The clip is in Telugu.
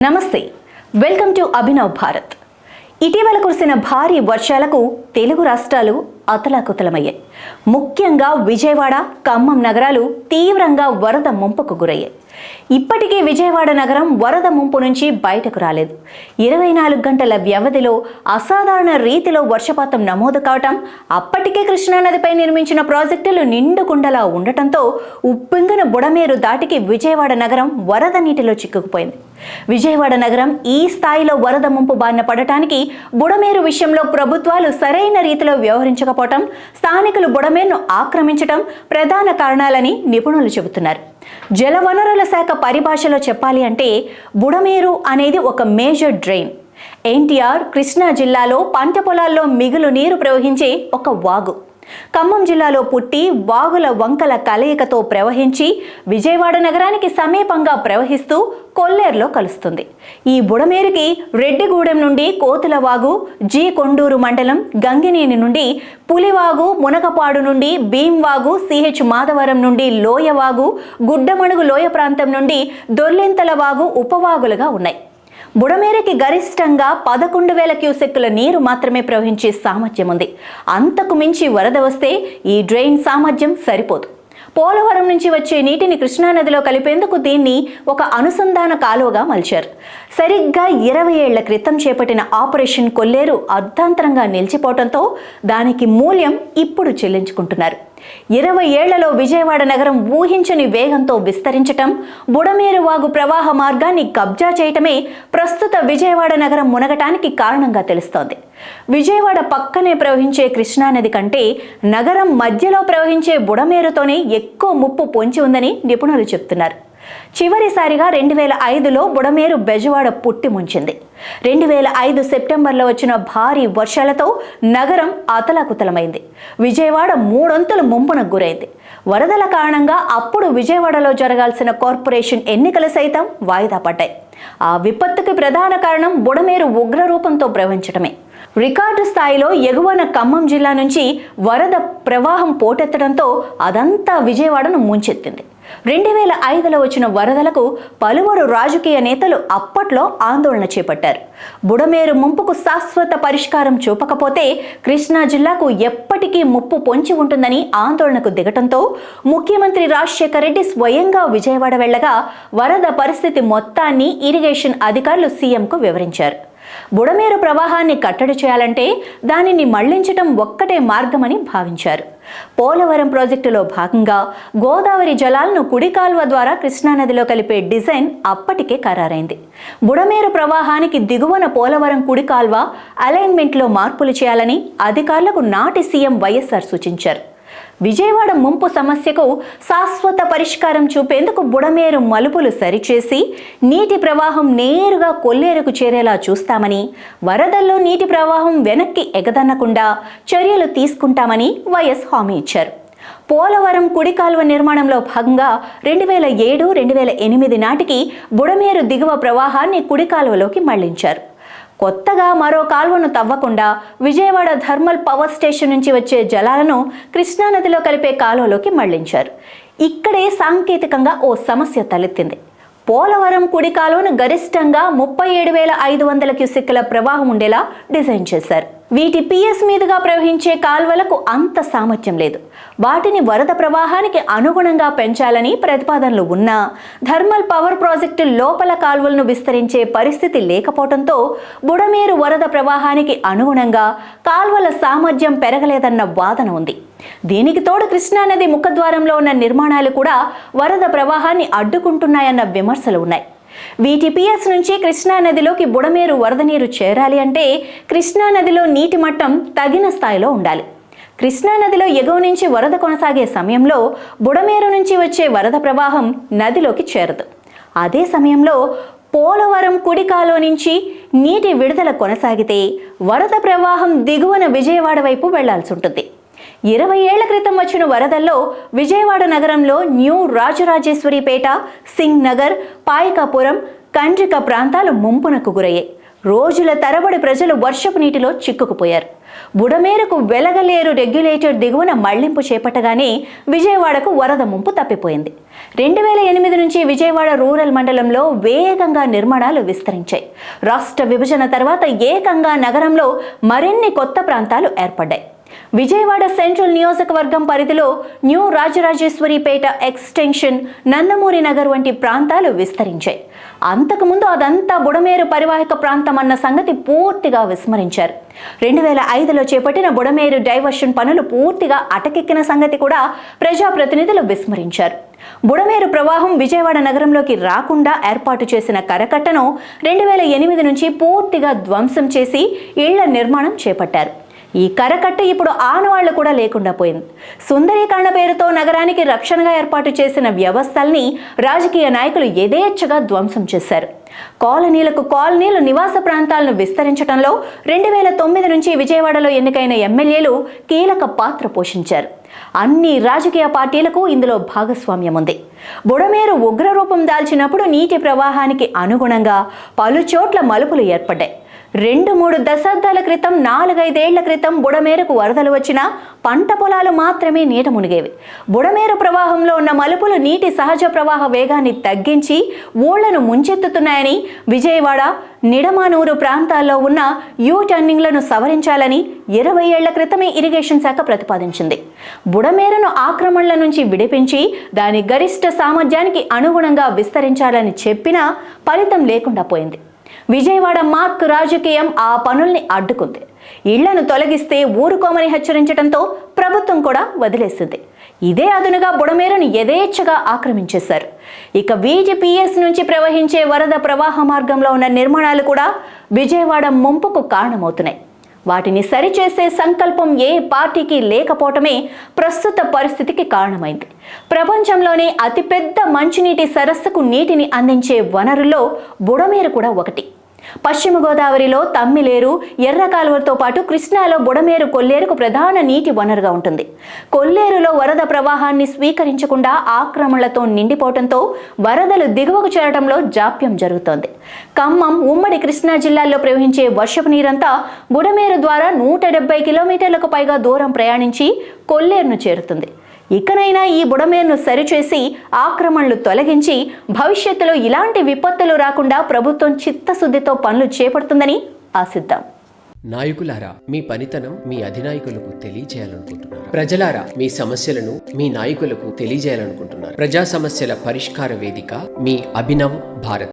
నమస్తే, వెల్కమ్ టు అభినవ్ భారత్. ఇటీవల కురిసిన భారీ వర్షాలకు తెలుగు రాష్ట్రాలు అతలాకుతలమయ్యాయి. ముఖ్యంగా విజయవాడ, ఖమ్మం నగరాలు తీవ్రంగా వరద ముంపుకు గురయ్యాయి. ఇప్పటికీ విజయవాడ నగరం వరద ముంపు నుంచి బయటకు రాలేదు. 24 గంటల వ్యవధిలో అసాధారణ రీతిలో వర్షపాతం నమోదు కావటం, అప్పటికే కృష్ణానదిపై నిర్మించిన ప్రాజెక్టులు నిండుకుండలా ఉండటంతో ఉప్పొంగిన బుడమేరు దాటికి విజయవాడ నగరం వరద నీటిలో చిక్కుకుపోయింది. విజయవాడ నగరం ఈ స్థాయిలో వరద ముంపు బారిన పడటానికి బుడమేరు విషయంలో ప్రభుత్వాలు సరైన రీతిలో వ్యవహరించకపోవటం, స్థానికులు బుడమేరును ఆక్రమించటం ప్రధాన కారణాలని నిపుణులు చెబుతున్నారు. జలవనరుల శాఖ పరిభాషలో చెప్పాలి అంటే బుడమేరు అనేది ఒక మేజర్ డ్రైన్. ఎన్టీఆర్, కృష్ణా జిల్లాలో పంట పొలాల్లో మిగులు నీరు ప్రవహించే ఒక వాగు. ఖమ్మం జిల్లాలో పుట్టి వాగుల వంకల కలయికతో ప్రవహించి విజయవాడ నగరానికి సమీపంగా ప్రవహిస్తూ కొల్లేరులో కలుస్తుంది. ఈ బుడమేరుకి రెడ్డిగూడెం నుండి కోతులవాగు, జి కొండూరు మండలం గంగినేని నుండి పులివాగు, మునగపాడు నుండి భీంవాగు, సిహెచ్ మాధవరం నుండి లోయవాగు, గుడ్డమణుగు లోయ ప్రాంతం నుండి దొర్లింతల వాగు ఉపవాగులుగా ఉన్నాయి. బుడమేరుకి గరిష్టంగా 11,000 క్యూసెక్కుల నీరు మాత్రమే ప్రవహించే సామర్థ్యం ఉంది. అంతకు మించి వరద వస్తే ఈ డ్రైన్ సామర్థ్యం సరిపోదు. పోలవరం నుంచి వచ్చే నీటిని కృష్ణానదిలో కలిపేందుకు దీన్ని ఒక అనుసంధాన కాలువగా మలిచారు. సరిగ్గా 20 ఏళ్ల క్రితం చేపట్టిన ఆపరేషన్ కొల్లేరు అర్ధాంతరంగా నిలిచిపోవడంతో దానికి మూల్యం ఇప్పుడు చెల్లించుకుంటున్నారు. 20 ఏళ్లలో విజయవాడ నగరం ఊహించని వేగంతో విస్తరించటం, బుడమేరు వాగు ప్రవాహ మార్గాన్ని కబ్జా చేయటమే ప్రస్తుత విజయవాడ నగరం మునగటానికి కారణంగా తెలుస్తోంది. విజయవాడ పక్కనే ప్రవహించే కృష్ణానది కంటే నగరం మధ్యలో ప్రవహించే బుడమేరుతోనే ఎక్కువ ముప్పు పొంచి ఉందని నిపుణులు చెప్తున్నారు. చివరిసారిగా 2005లో బుడమేరు బెజవాడ పుట్టి ముంచింది. 2005 సెప్టెంబర్లో వచ్చిన భారీ వర్షాలతో నగరం అతలాకుతలమైంది. విజయవాడ 3 అంతులు ముంపునకు గురైంది. వరదల కారణంగా అప్పుడు విజయవాడలో జరగాల్సిన కార్పొరేషన్ ఎన్నికలు సైతం వాయిదా పడ్డాయి. ఆ విపత్తుకి ప్రధాన కారణం బుడమేరు ఉగ్రరూపంతో ప్రవహించడమే. రికార్డు స్థాయిలో ఎగువన ఖమ్మం జిల్లా నుంచి వరద ప్రవాహం పోటెత్తడంతో అదంతా విజయవాడను ముంచెత్తింది. 2005లో వచ్చిన వరదలకు పలువురు రాజకీయ నేతలు అప్పట్లో ఆందోళన చేపట్టారు. బుడమేరు ముంపుకు శాశ్వత పరిష్కారం చూపకపోతే కృష్ణా జిల్లాకు ఎప్పటికీ ముప్పు పొంచి ఉంటుందని ఆందోళనకు దిగటంతో ముఖ్యమంత్రి రాజశేఖర్ రెడ్డి స్వయంగా విజయవాడ వెళ్లగా వరద పరిస్థితి మొత్తాన్ని ఇరిగేషన్ అధికారులు సీఎంకు వివరించారు. బుడమేరు ప్రవాహాన్ని కట్టడి చేయాలంటే దానిని మళ్లించటం ఒక్కటే మార్గమని భావించారు. పోలవరం ప్రాజెక్టులో భాగంగా గోదావరి జలాలను కుడి కాలువ ద్వారా కృష్ణానదిలో కలిపే డిజైన్ అప్పటికే ఖరారైంది. బుడమేరు ప్రవాహానికి దిగువన పోలవరం కుడి కాల్వ అలైన్మెంట్లో మార్పులు చేయాలని అధికారులకు నాటి సీఎం వైఎస్ఆర్ సూచించారు. విజయవాడ ముంపు సమస్యకు శాశ్వత పరిష్కారం చూపేందుకు బుడమేరు మలుపులు సరిచేసి నీటి ప్రవాహం నేరుగా కొల్లేరుకు చేరేలా చూస్తామని, వరదల్లో నీటి ప్రవాహం వెనక్కి ఎగదన్నకుండా చర్యలు తీసుకుంటామని వైఎస్ హామీ ఇచ్చారు. పోలవరం కుడి కాలువ నిర్మాణంలో భాగంగా 2007, 2008 నాటికి బుడమేరు దిగువ ప్రవాహాన్ని కుడి కాలువలోకి మళ్లించారు. కొత్తగా మరో కాల్వను తవ్వకుండా విజయవాడ థర్మల్ పవర్ స్టేషన్ నుంచి వచ్చే జలాలను కృష్ణానదిలో కలిపే కాలువలోకి మళ్లించారు. ఇక్కడే సాంకేతికంగా ఓ సమస్య తలెత్తింది. పోలవరం కుడి కాలువను గరిష్టంగా 37,500 క్యూసెక్కుల ప్రవాహం ఉండేలా డిజైన్ చేశారు. వీటి పిఎస్ మీదుగా ప్రవహించే కాల్వలకు అంత సామర్థ్యం లేదు. వాటిని వరద ప్రవాహానికి అనుగుణంగా పెంచాలని ప్రతిపాదనలు ఉన్నా థర్మల్ పవర్ ప్రాజెక్టు లోపల కాల్వలను విస్తరించే పరిస్థితి లేకపోవడంతో బుడమేరు వరద ప్రవాహానికి అనుగుణంగా కాల్వల సామర్థ్యం పెరగలేదన్న వాదన ఉంది. దీనికి తోడు కృష్ణానది ముఖద్వారంలో ఉన్న నిర్మాణాలు కూడా వరద ప్రవాహాన్ని అడ్డుకుంటున్నాయన్న విమర్శలు ఉన్నాయి. వీటి పిఎస్ నుంచి కృష్ణానదిలోకి బుడమేరు వరద నీరు చేరాలి అంటే కృష్ణానదిలో నీటి మట్టం తగిన స్థాయిలో ఉండాలి. కృష్ణానదిలో ఎగువ నుంచి వరద కొనసాగే సమయంలో బుడమేరు నుంచి వచ్చే వరద ప్రవాహం నదిలోకి చేరదు. అదే సమయంలో పోలవరం కుడి కాలువ నుంచి నీటి విడుదల కొనసాగితే వరద ప్రవాహం దిగువన విజయవాడ వైపు వెళ్లాల్సి ఉంటుంది. 20 ఏళ్ల క్రితం వచ్చిన వరదల్లో విజయవాడ నగరంలో న్యూ రాజరాజేశ్వరిపేట, సింగ్ నగర్, పాయకాపురం, కండ్రిక ప్రాంతాలు ముంపునకు గురయ్యాయి. రోజుల తరబడి ప్రజలు వర్షపు నీటిలో చిక్కుకుపోయారు. బుడమేరుకు వెలగలేరు రెగ్యులేటర్ దిగువన మళ్లింపు చేపట్టగానే విజయవాడకు వరద ముంపు తప్పిపోయింది. 2008 నుంచి విజయవాడ రూరల్ మండలంలో వేగంగా నిర్మాణాలు విస్తరించాయి. రాష్ట్ర విభజన తర్వాత ఏకంగా నగరంలో మరిన్ని కొత్త ప్రాంతాలు ఏర్పడ్డాయి. విజయవాడ సెంట్రల్ నియోజకవర్గం పరిధిలో న్యూ రాజరాజేశ్వరిపేట ఎక్స్టెన్షన్, నందమూరి నగర్ వంటి ప్రాంతాలు విస్తరించాయి. అంతకుముందు అదంతా బుడమేరు పరివాహక ప్రాంతం అన్న సంగతి పూర్తిగా విస్మరించారు. 2005లో చేపట్టిన బుడమేరు డైవర్షన్ పనులు పూర్తిగా అటకెక్కిన సంగతి కూడా ప్రజాప్రతినిధులు విస్మరించారు. బుడమేరు ప్రవాహం విజయవాడ నగరంలోకి రాకుండా ఏర్పాటు చేసిన కరకట్టను 2008 నుంచి పూర్తిగా ధ్వంసం చేసి ఇళ్ల నిర్మాణం చేపట్టారు. ఈ కరకట్ట ఇప్పుడు ఆనవాళ్లు కూడా లేకుండా పోయింది. సుందరీకరణ పేరుతో నగరానికి రక్షణగా ఏర్పాటు చేసిన వ్యవస్థల్ని రాజకీయ నాయకులు యథేచ్ఛగా ధ్వంసం చేశారు. కాలనీలు నివాస ప్రాంతాలను విస్తరించడంలో 2009 నుంచి విజయవాడలో ఎన్నికైన ఎమ్మెల్యేలు కీలక పాత్ర పోషించారు. అన్ని రాజకీయ పార్టీలకు ఇందులో భాగస్వామ్యం ఉంది. బుడమేరు ఉగ్రరూపం దాల్చినప్పుడు నీటి ప్రవాహానికి అనుగుణంగా పలు చోట్ల మలుపులు ఏర్పడ్డాయి. 2-3 దశాబ్దాల క్రితం, 4-5 ఏళ్ల క్రితం బుడమేరుకు వరదలు వచ్చినా పంట పొలాలు మాత్రమే నీట మునిగేవి. బుడమేరు ప్రవాహంలో ఉన్న మలుపులు నీటి సహజ ప్రవాహ వేగాన్ని తగ్గించి ఊళ్లను ముంచెత్తుతున్నాయని విజయవాడ, నిడమానూరు ప్రాంతాల్లో ఉన్న యూ టర్నింగ్లను సవరించాలని 20 ఏళ్ల క్రితమే ఇరిగేషన్ శాఖ ప్రతిపాదించింది. బుడమేరును ఆక్రమణల నుంచి విడిపించి దాని గరిష్ట సామర్థ్యానికి అనుగుణంగా విస్తరించాలని చెప్పినా ఫలితం లేకుండా పోయింది. విజయవాడ మార్క్ రాజకీయం ఆ పనుల్ని అడ్డుకుంది. ఇళ్లను తొలగిస్తే ఊరుకోమని హెచ్చరించడంతో ప్రభుత్వం కూడా వదిలేసింది. ఇదే అదునుగా బుడమేరును యథేచ్ఛగా ఆక్రమించేశారు. ఇక VGPS నుంచి ప్రవహించే వరద ప్రవాహ మార్గంలో ఉన్న నిర్మాణాలు కూడా విజయవాడ ముంపుకు కారణమవుతున్నాయి. వాటిని సరిచేసే సంకల్పం ఏ పార్టీకి లేకపోవటమే ప్రస్తుత పరిస్థితికి కారణమైంది. ప్రపంచంలోనే అతిపెద్ద మంచినీటి సరస్సుకు నీటిని అందించే వనరుల్లో బుడమేరు కూడా ఒకటి. పశ్చిమ గోదావరిలో తమ్మిలేరు, ఎర్ర కాలువలతో పాటు కృష్ణాలో బుడమేరు కొల్లేరుకు ప్రధాన నీటి వనరుగా ఉంటుంది. కొల్లేరులో వరద ప్రవాహాన్ని స్వీకరించకుండా ఆక్రమణలతో నిండిపోవడంతో వరదలు దిగువకు చేరడంలో జాప్యం జరుగుతోంది. ఖమ్మం, ఉమ్మడి కృష్ణా జిల్లాల్లో ప్రవహించే వర్షపు నీరంతా బుడమేరు ద్వారా 170 కిలోమీటర్లకు పైగా దూరం ప్రయాణించి కొల్లేరును చేరుతుంది. ఇకనైనా ఈ బుడమేరును సరిచేసి ఆక్రమణలు తొలగించి భవిష్యత్తులో ఇలాంటి విపత్తులు రాకుండా ప్రభుత్వం చిత్తశుద్ధితో పనులు చేపడుతుందని ఆశిద్దాం. నాయకులారా, మీ పనితనం మీ అధినాయకులకు తెలియజేయాలనుకుంటున్నారు. ప్రజలారా, మీ సమస్యలను మీ నాయకులకు తెలియజేయాలనుకుంటున్నారు. ప్రజా సమస్యల పరిష్కార వేదిక మీ అభినవ్ భారత్.